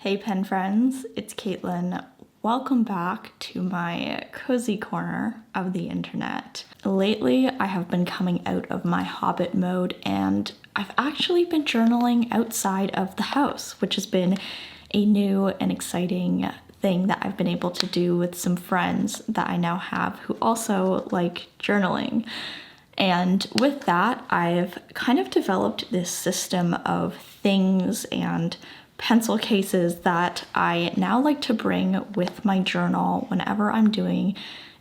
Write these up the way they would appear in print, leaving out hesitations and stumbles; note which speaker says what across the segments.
Speaker 1: Hey pen friends, it's Kaitlin. Welcome back to my cozy corner of the internet. Lately, I have been coming out of my hobbit mode and I've actually been journaling outside of the house, which has been a new and exciting thing that I've been able to do with some friends that I now have who also like journaling. And with that, I've kind of developed this system of things and pencil cases that I now like to bring with my journal whenever I'm doing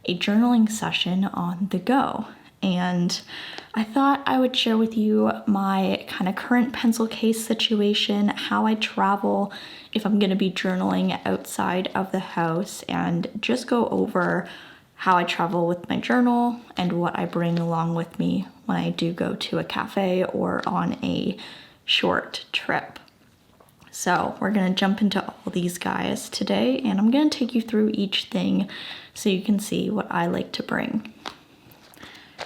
Speaker 1: a journaling session on the go. And I thought I would share with you my kind of current pencil case situation, how I travel if I'm going to be journaling outside of the house, and just go over how I travel with my journal and what I bring along with me when I do go to a cafe or on a short trip. So we're gonna jump into all these guys today, and I'm gonna take you through each thing so you can see what I like to bring.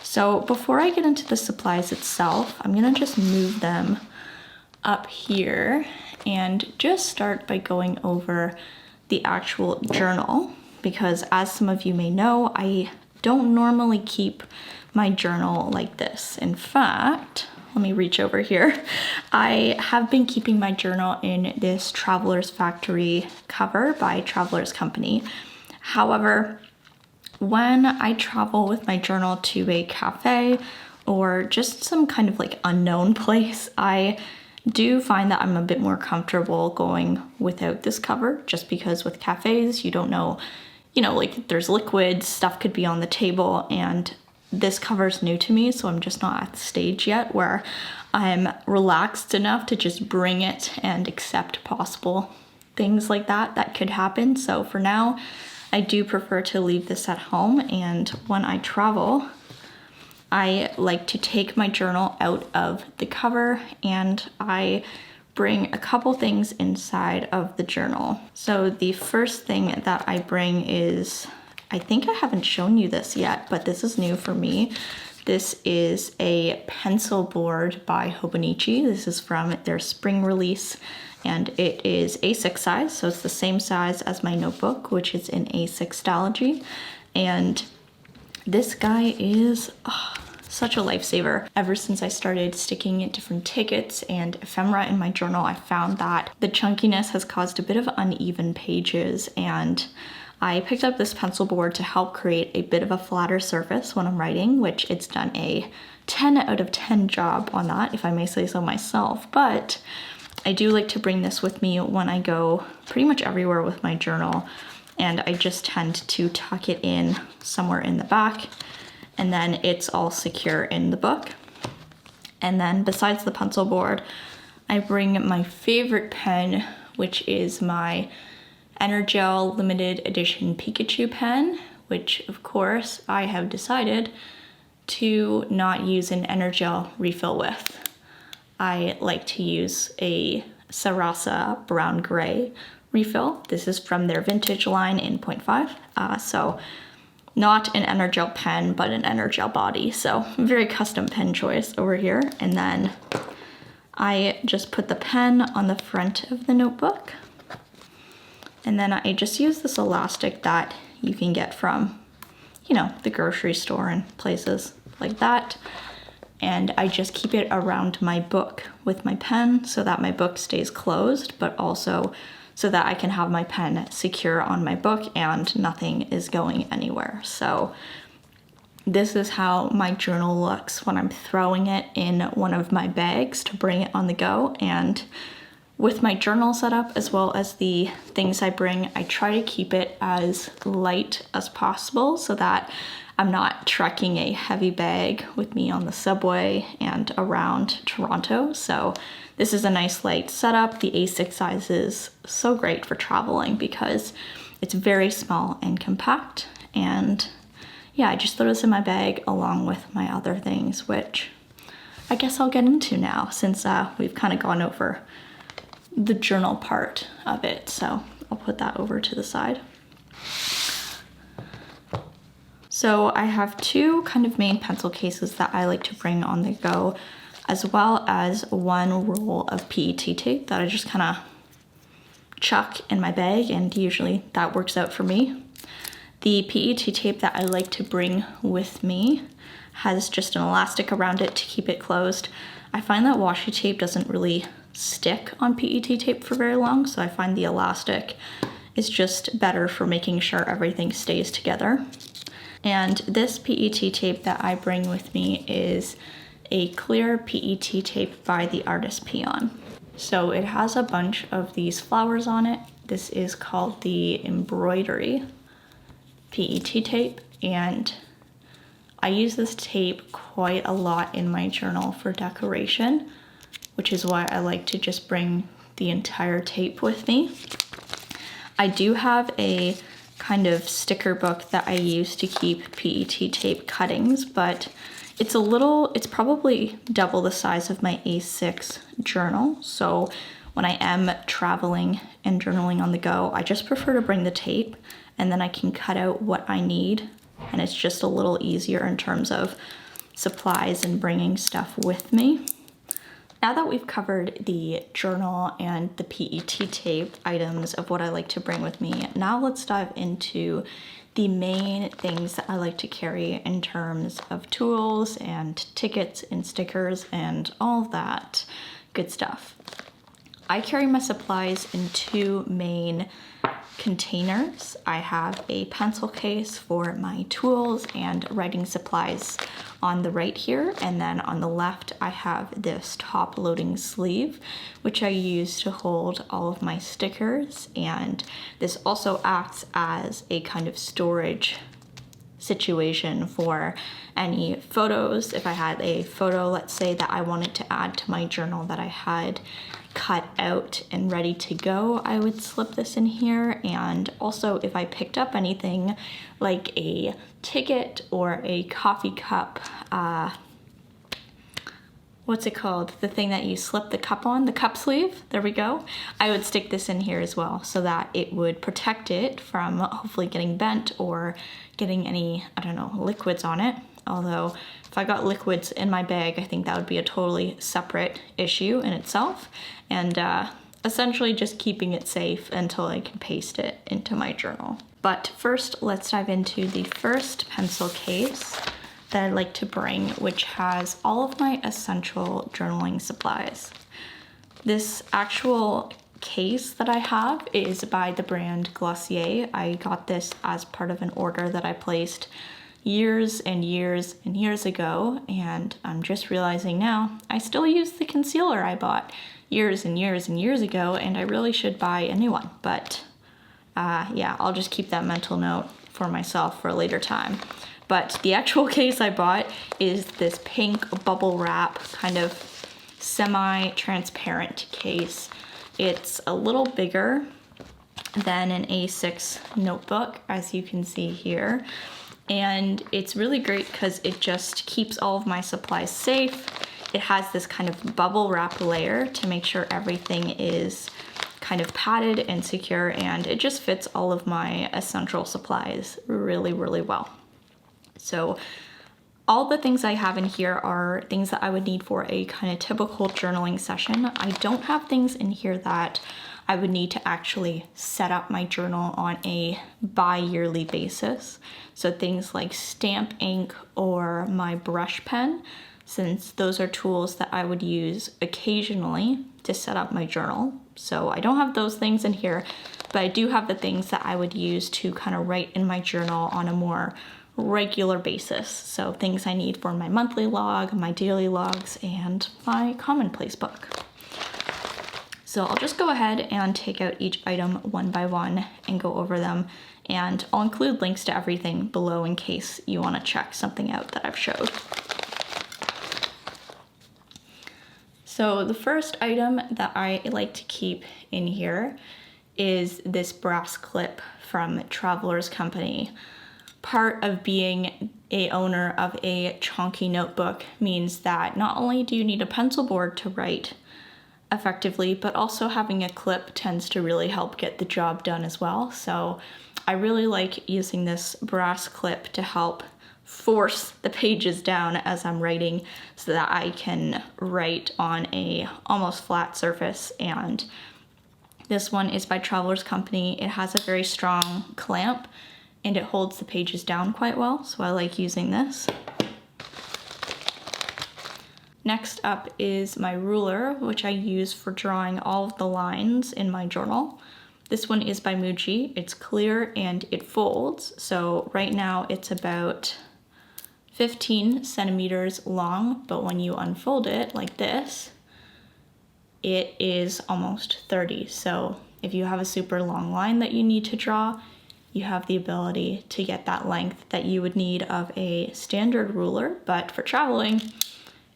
Speaker 1: So before I get into the supplies itself, I'm gonna just move them up here and just start by going over the actual journal, because as some of you may know, I don't normally keep my journal like this. In fact, let me reach over here. I have been keeping my journal in this Traveler's Factory cover by Traveler's Company. However, when I travel with my journal to a cafe or just some kind of like unknown place, I do find that I'm a bit more comfortable going without this cover, just because with cafes, you don't know, like there's liquids, stuff could be on the table, and this cover is new to me, so I'm just not at the stage yet where I'm relaxed enough to just bring it and accept possible things like that could happen. So for now, I do prefer to leave this at home, and when I travel, I like to take my journal out of the cover and I bring a couple things inside of the journal. So the first thing that I bring is, I think I haven't shown you this yet, but this is new for me. This is a pencil board by Hobonichi. This is from their spring release, and it is A6 size, so it's the same size as my notebook, which is in A6 Stalogy. And this guy is such a lifesaver. Ever since I started sticking different tickets and ephemera in my journal, I found that the chunkiness has caused a bit of uneven pages, and I picked up this pencil board to help create a bit of a flatter surface when I'm writing, which it's done a 10 out of 10 job on that, if I may say so myself. But I do like to bring this with me when I go pretty much everywhere with my journal, and I just tend to tuck it in somewhere in the back, and then it's all secure in the book. And then besides the pencil board, I bring my favorite pen, which is my Energel limited edition Pikachu pen, which of course I have decided to not use an Energel refill with. I like to use a Sarasa brown gray refill. This is from their vintage line in 0.5. So not an Energel pen, but an Energel body. So very custom pen choice over here. And then I just put the pen on the front of the notebook. And then I just use this elastic that you can get from, the grocery store and places like that. And I just keep it around my book with my pen so that my book stays closed, but also so that I can have my pen secure on my book and nothing is going anywhere. So this is how my journal looks when I'm throwing it in one of my bags to bring it on the go. And with my journal setup, as well as the things I bring, I try to keep it as light as possible so that I'm not trekking a heavy bag with me on the subway and around Toronto. So this is a nice light setup. The A6 size is so great for traveling because it's very small and compact. And yeah, I just throw this in my bag along with my other things, which I guess I'll get into now since we've kind of gone over the journal part of it. So I'll put that over to the side. So I have two kind of main pencil cases that I like to bring on the go, as well as one roll of PET tape that I just kind of chuck in my bag, and usually that works out for me. The PET tape that I like to bring with me has just an elastic around it to keep it closed. I find that washi tape doesn't really stick on PET tape for very long, so I find the elastic is just better for making sure everything stays together. And this PET tape that I bring with me is a clear PET tape by the artist Peon. So it has a bunch of these flowers on it. This is called the embroidery PET tape, and I use this tape quite a lot in my journal for decoration, which is why I like to just bring the entire tape with me. I do have a kind of sticker book that I use to keep PET tape cuttings, but it's probably double the size of my A6 journal. So when I am traveling and journaling on the go, I just prefer to bring the tape, and then I can cut out what I need, and it's just a little easier in terms of supplies and bringing stuff with me. Now that we've covered the journal and the PET tape items of what I like to bring with me, now let's dive into the main things that I like to carry in terms of tools and tickets and stickers and all of that good stuff. I carry my supplies in two main containers. I have a pencil case for my tools and writing supplies on the right here, and then on the left I have this top loading sleeve which I use to hold all of my stickers, and this also acts as a kind of storage situation for any photos. If I had a photo, let's say, that I wanted to add to my journal that I had cut out and ready to go, I would slip this in here. And also if I picked up anything like a ticket or a coffee cup, what's it called? The thing that you slip the cup on, the cup sleeve, there we go. I would stick this in here as well so that it would protect it from hopefully getting bent or getting any, I don't know, liquids on it. Although if I got liquids in my bag, I think that would be a totally separate issue in itself. And essentially just keeping it safe until I can paste it into my journal. But first, let's dive into the first pencil case that I like to bring, which has all of my essential journaling supplies. This actual case that I have is by the brand Glossier. I got this as part of an order that I placed years and years and years ago, and I'm just realizing now I still use the concealer I bought years and years and years ago, and I really should buy a new one. But yeah, I'll just keep that mental note for myself for a later time. But the actual case I bought is this pink bubble wrap kind of semi-transparent case. It's a little bigger than an A6 notebook, as you can see here. And it's really great because it just keeps all of my supplies safe. It has this kind of bubble wrap layer to make sure everything is kind of padded and secure, and it just fits all of my essential supplies really, really well. So all the things I have in here are things that I would need for a kind of typical journaling session. I don't have things in here that I would need to actually set up my journal on a bi-yearly basis. So things like stamp ink or my brush pen, since those are tools that I would use occasionally to set up my journal. So I don't have those things in here, but I do have the things that I would use to kind of write in my journal on a more regular basis. So things I need for my monthly log, my daily logs, and my commonplace book. So I'll just go ahead and take out each item one by one and go over them, and I'll include links to everything below in case you want to check something out that I've showed. So the first item that I like to keep in here is this brass clip from Traveler's Company. Part of being a owner of a chunky notebook means that not only do you need a pencil board to write effectively, but also having a clip tends to really help get the job done as well. So I really like using this brass clip to help force the pages down as I'm writing so that I can write on a almost flat surface and This one is by Traveler's Company. It has a very strong clamp and it holds the pages down quite well, so I like using this. Next up is my ruler, which I use for drawing all of the lines in my journal. This one is by Muji. It's clear and it folds, so right now it's about 15 centimeters long, but when you unfold it like this, it is almost 30. So if you have a super long line that you need to draw, you have the ability to get that length that you would need of a standard ruler. But for traveling,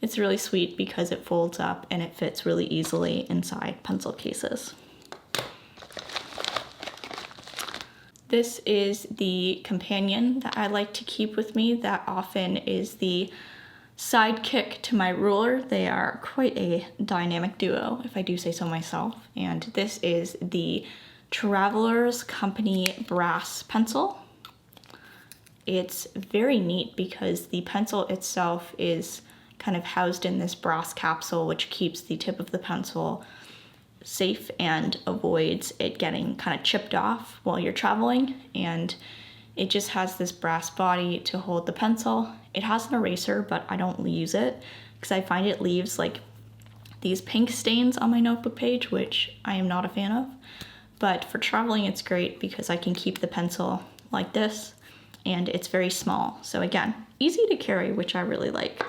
Speaker 1: it's really sweet because it folds up and it fits really easily inside pencil cases. This is the companion that I like to keep with me. That often is the sidekick to my ruler. They are quite a dynamic duo, if I do say so myself. And this is the Traveler's Company brass pencil. It's very neat because the pencil itself is kind of housed in this brass capsule, which keeps the tip of the pencil safe and avoids it getting kind of chipped off while you're traveling. And it just has this brass body to hold the pencil. It has an eraser, but I don't use it because I find it leaves like these pink stains on my notebook page, which I am not a fan of. But for traveling, it's great because I can keep the pencil like this and it's very small. So again, easy to carry, which I really like.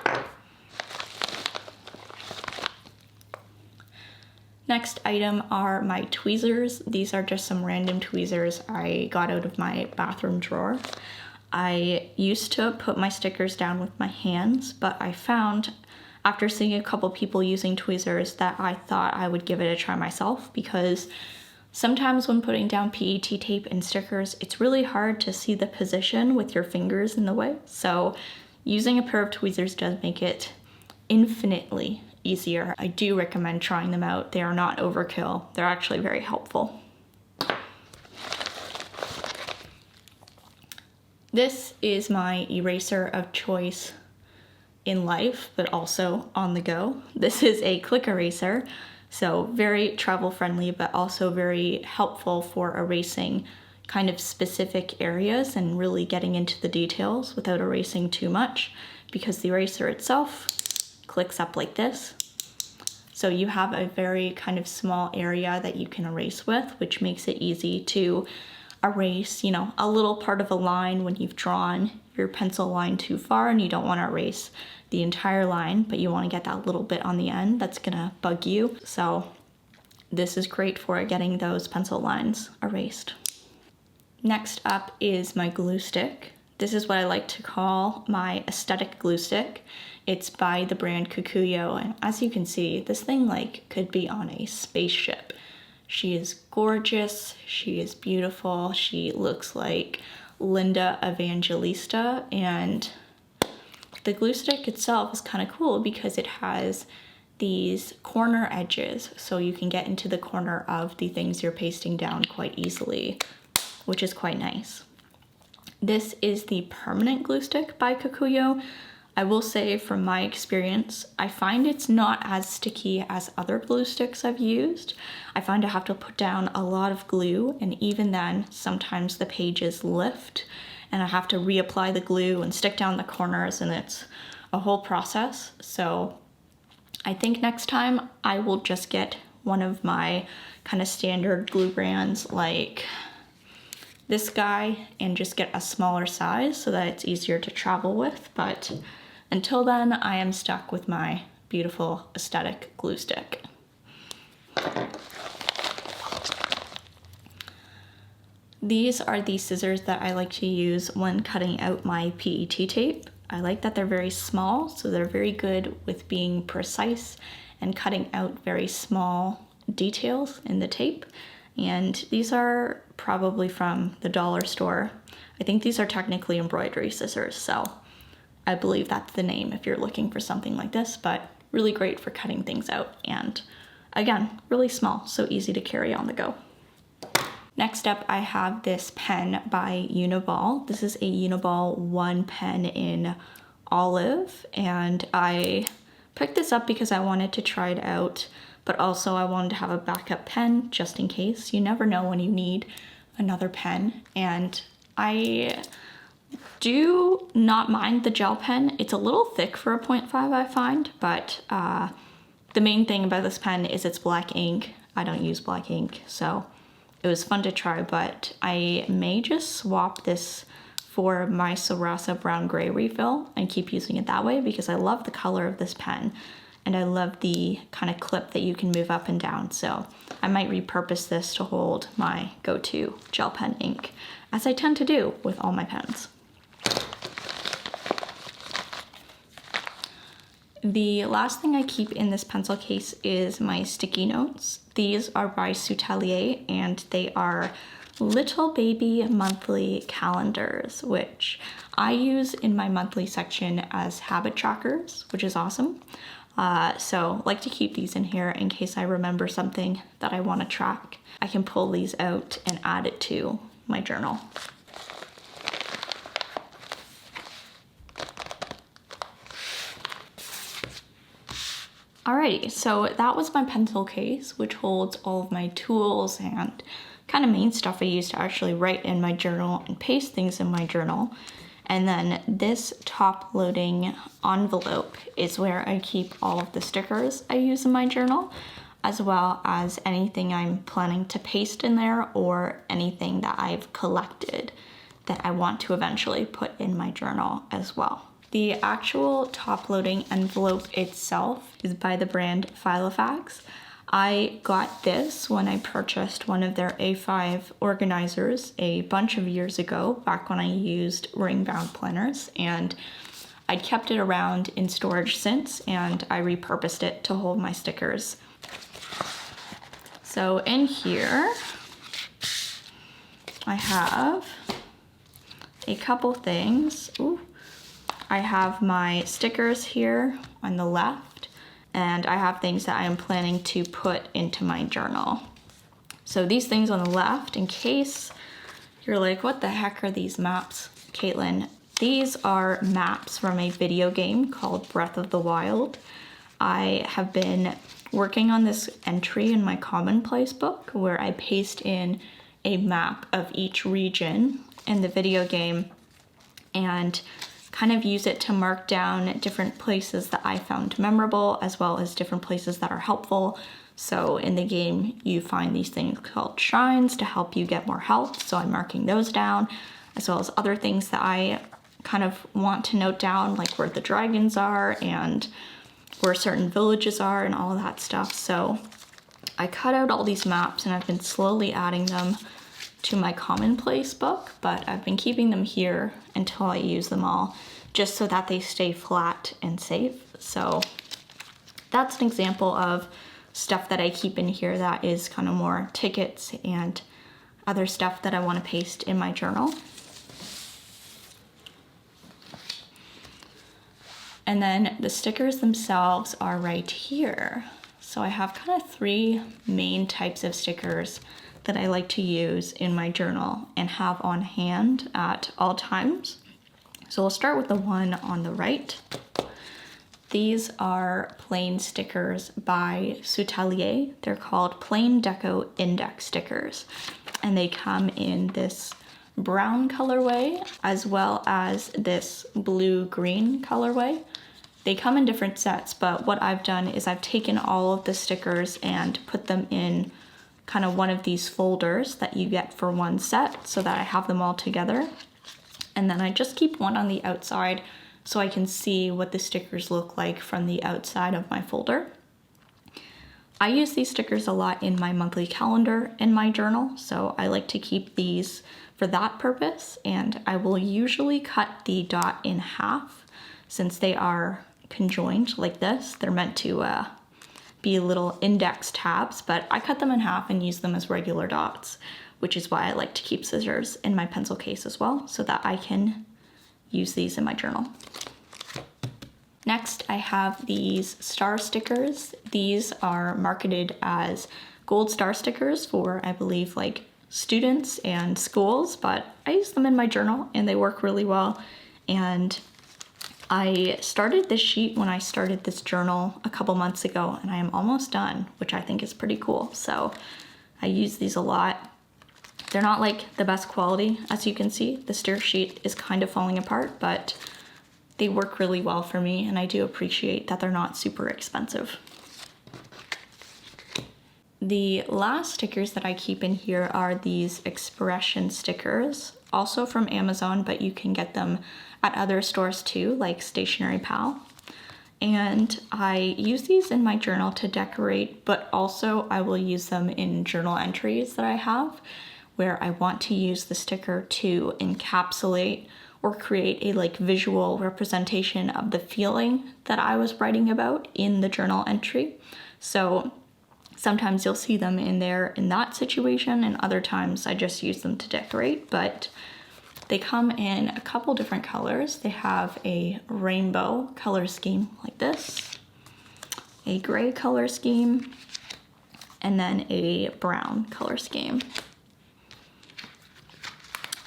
Speaker 1: Next item are my tweezers. These are just some random tweezers I got out of my bathroom drawer. I used to put my stickers down with my hands, but I found after seeing a couple people using tweezers that I thought I would give it a try myself, because sometimes when putting down PET tape and stickers, it's really hard to see the position with your fingers in the way. So using a pair of tweezers does make it infinitely easier. I do recommend trying them out. They are not overkill. They're actually very helpful. This is my eraser of choice in life, but also on the go. This is a click eraser, so very travel friendly, but also very helpful for erasing kind of specific areas and really getting into the details without erasing too much, because the eraser itself clicks up like this. So you have a very kind of small area that you can erase with, which makes it easy to erase, you know, a little part of a line when you've drawn your pencil line too far and you don't want to erase the entire line, but you want to get that little bit on the end that's gonna bug you. So this is great for getting those pencil lines erased. Next up is my glue stick. This is what I like to call my aesthetic glue stick. It's by the brand Kikuyo, and as you can see, this thing like could be on a spaceship. She is gorgeous, she is beautiful, she looks like Linda Evangelista, and the glue stick itself is kind of cool because it has these corner edges, so you can get into the corner of the things you're pasting down quite easily, which is quite nice. This is the permanent glue stick by Kikuyo. I will say from my experience, I find it's not as sticky as other glue sticks I've used. I find I have to put down a lot of glue, and even then, sometimes the pages lift and I have to reapply the glue and stick down the corners, and it's a whole process. So I think next time I will just get one of my kind of standard glue brands like this guy and just get a smaller size so that it's easier to travel with. But until then, I am stuck with my beautiful aesthetic glue stick. These are the scissors that I like to use when cutting out my PET tape. I like that they're very small, so they're very good with being precise and cutting out very small details in the tape. And these are probably from the dollar store. I think these are technically embroidery scissors, so I believe that's the name if you're looking for something like this, but really great for cutting things out. And again, really small, so easy to carry on the go. Next up, I have this pen by Uniball. This is a Uniball 1 pen in olive, and I picked this up because I wanted to try it out but also I wanted to have a backup pen just in case. You never know when you need another pen. And I do not mind the gel pen. It's a little thick for a 0.5, I find, but the main thing about this pen is it's black ink. I don't use black ink, so it was fun to try, but I may just swap this for my Sarasa brown gray refill and keep using it that way because I love the color of this pen and I love the kind of clip that you can move up and down. So I might repurpose this to hold my go-to gel pen ink, as I tend to do with all my pens. The last thing I keep in this pencil case is my sticky notes. These are by Soutelier and they are little baby monthly calendars, which I use in my monthly section as habit trackers, which is awesome. So I like to keep these in here in case I remember something that I want to track. I can pull these out and add it to my journal. Alrighty, so that was my pencil case, which holds all of my tools and kind of main stuff I use to actually write in my journal and paste things in my journal. And then this top loading envelope is where I keep all of the stickers I use in my journal, as well as anything I'm planning to paste in there or anything that I've collected that I want to eventually put in my journal as well. The actual top loading envelope itself is by the brand Filofax. I got this when I purchased one of their A5 organizers a bunch of years ago, back when I used ring-bound planners, and I'd kept it around in storage since, and I repurposed it to hold my stickers. So in here, I have a couple things. Ooh. I have my stickers here on the left, and I have things that I am planning to put into my journal. So these things on the left, in case you're like, what the heck are these maps, Kaitlin? These are maps from a video game called Breath of the Wild. I have been working on this entry in my commonplace book where I paste in a map of each region in the video game and kind of use it to mark down different places that I found memorable, as well as different places that are helpful. So in the game, you find these things called shrines to help you get more health. So I'm marking those down, as well as other things that I kind of want to note down, like where the dragons are and where certain villages are and all of that stuff. So I cut out all these maps and I've been slowly adding them to my commonplace book, but I've been keeping them here until I use them all, just so that they stay flat and safe. So that's an example of stuff that I keep in here that is kind of more tickets and other stuff that I want to paste in my journal. And then the stickers themselves are right here. So I have kind of three main types of stickers that I like to use in my journal and have on hand at all times. So we'll start with the one on the right. These are plain stickers by Soutelier. They're called Plain Deco Index stickers, and they come in this brown colorway as well as this blue-green colorway. They come in different sets, but what I've done is I've taken all of the stickers and put them in kind of one of these folders that you get for one set so that I have them all together. And then I just keep one on the outside so I can see what the stickers look like from the outside of my folder. I use these stickers a lot in my monthly calendar in my journal, so I like to keep these for that purpose, and I will usually cut the dot in half since they are conjoined like this. They're meant to be little index tabs, but I cut them in half and use them as regular dots, which is why I like to keep scissors in my pencil case as well, so that I can use these in my journal. Next, I have these star stickers. These are marketed as gold star stickers for, I believe, like students and schools, but I use them in my journal and they work really well. And I started this sheet when I started this journal a couple months ago, and I am almost done, which I think is pretty cool. So I use these a lot. They're not like the best quality, as you can see. The stir sheet is kind of falling apart, but they work really well for me, and I do appreciate that they're not super expensive. The last stickers that I keep in here are these expression stickers, also from Amazon, but you can get them at other stores too, like Stationery Pal. And I use these in my journal to decorate, but also I will use them in journal entries that I have, where I want to use the sticker to encapsulate or create a like visual representation of the feeling that I was writing about in the journal entry. So sometimes you'll see them in there in that situation, and other times I just use them to decorate, but they come in a couple different colors. They have a rainbow color scheme like this, a gray color scheme, and then a brown color scheme.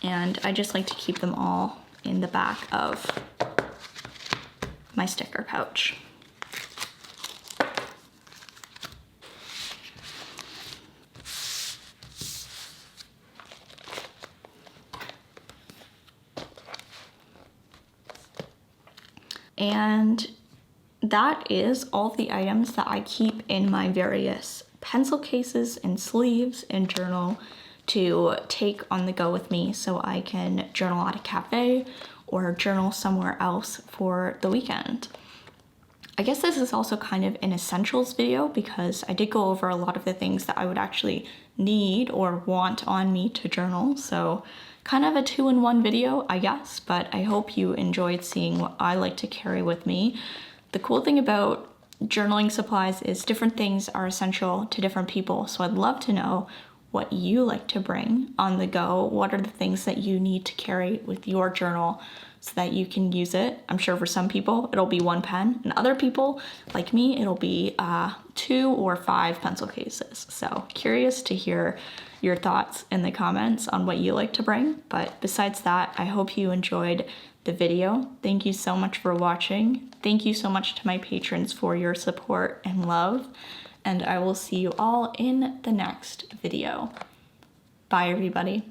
Speaker 1: And I just like to keep them all in the back of my sticker pouch. And that is all the items that I keep in my various pencil cases and sleeves and journal to take on the go with me so I can journal at a cafe or journal somewhere else for the weekend. I guess this is also kind of an essentials video because I did go over a lot of the things that I would actually need or want on me to journal. So kind of a 2-in-1 video, I guess, but I hope you enjoyed seeing what I like to carry with me. The cool thing about journaling supplies is different things are essential to different people. So I'd love to know what you like to bring on the go. What are the things that you need to carry with your journal so that you can use it? I'm sure for some people it'll be 1 pen, and other people like me it'll be 2 or 5 pencil cases. So curious to hear your thoughts in the comments on what you like to bring. But besides that, I hope you enjoyed the video. Thank you so much for watching. Thank you so much to my patrons for your support and love. And I will see you all in the next video. Bye, everybody.